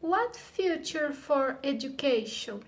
what future for education?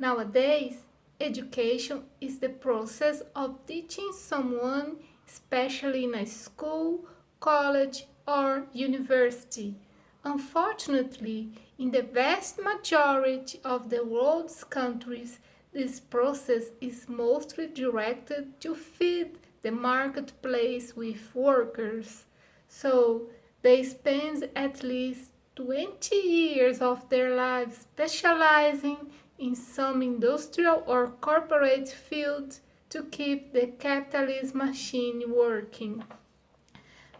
Nowadays, education is the process of teaching someone, especially in a school, college, or university. Unfortunately, in the vast majority of the world's countries, this process is mostly directed to feed the marketplace with workers. So they spend at least 20 years of their lives specializing in some industrial or corporate field to keep the capitalist machine working.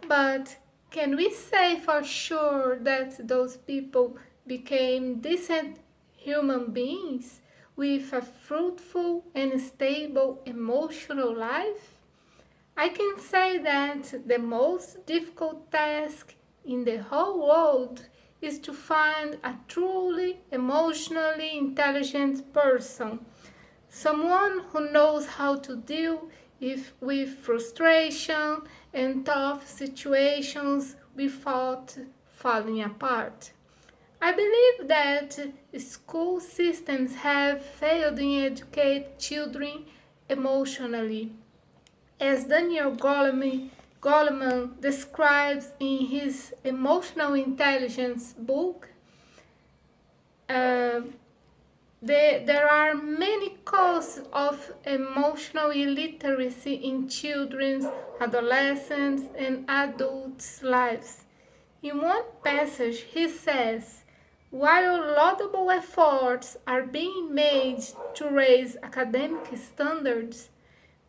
But can we say for sure that those people became decent human beings with a fruitful and stable emotional life? I can say that the most difficult task in the whole world is to find a truly emotionally intelligent person, someone who knows how to deal with frustration and tough situations without falling apart. I believe that school systems have failed in educating children emotionally. As Daniel Goleman describes in his Emotional Intelligence book, uh, there are many causes of emotional illiteracy in children's, adolescents, and adults' lives. In one passage, he says, while laudable efforts are being made to raise academic standards,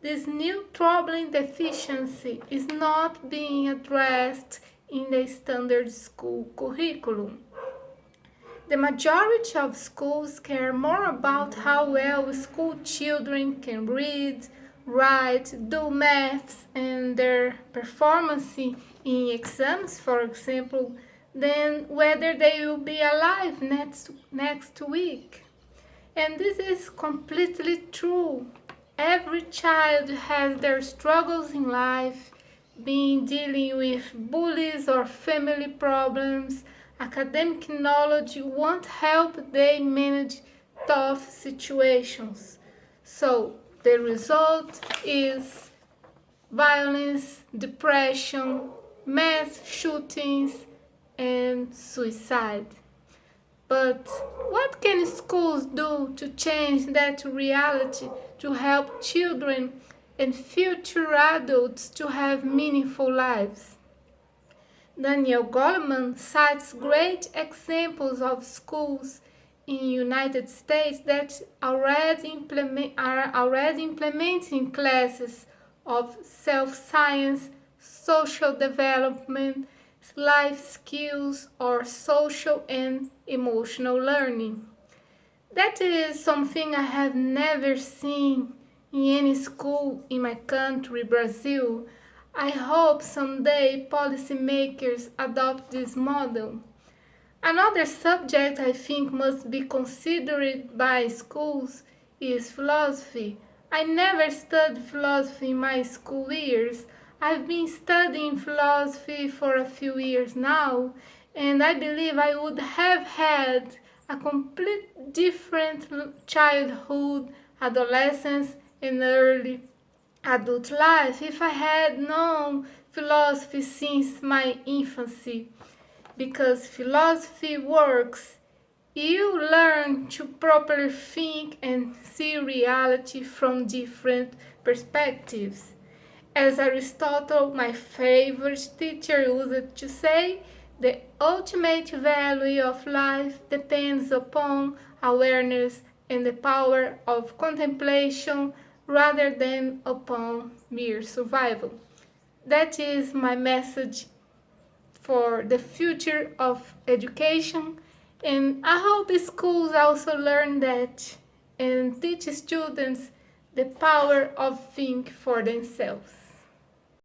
this new troubling deficiency is not being addressed in the standard school curriculum. The majority of schools care more about how well school children can read, write, do maths, and their performance in exams, for example, than whether they will be alive next week. And this is completely true. Every child has their struggles in life, being dealing with bullies or family problems. Academic knowledge won't help them manage tough situations. So the result is violence, depression, mass shootings, and suicide. But what can schools do to change that reality, to help children and future adults to have meaningful lives? Daniel Goleman cites great examples of schools in the United States that are already implementing classes of self-science, social development, life skills, or social and emotional learning. That is something I have never seen in any school in my country, Brazil. I hope someday policymakers adopt this model. Another subject I think must be considered by schools is philosophy. I never studied philosophy in my school years. I've been studying philosophy for a few years now, and I believe I would have had a complete different childhood, adolescence, and early adult life if I had known philosophy since my infancy. Because philosophy works, you learn to properly think and see reality from different perspectives. As Aristotle, my favorite teacher, used to say, the ultimate value of life depends upon awareness and the power of contemplation rather than upon mere survival. That is my message for the future of education, and I hope schools also learn that and teach students the power of think for themselves.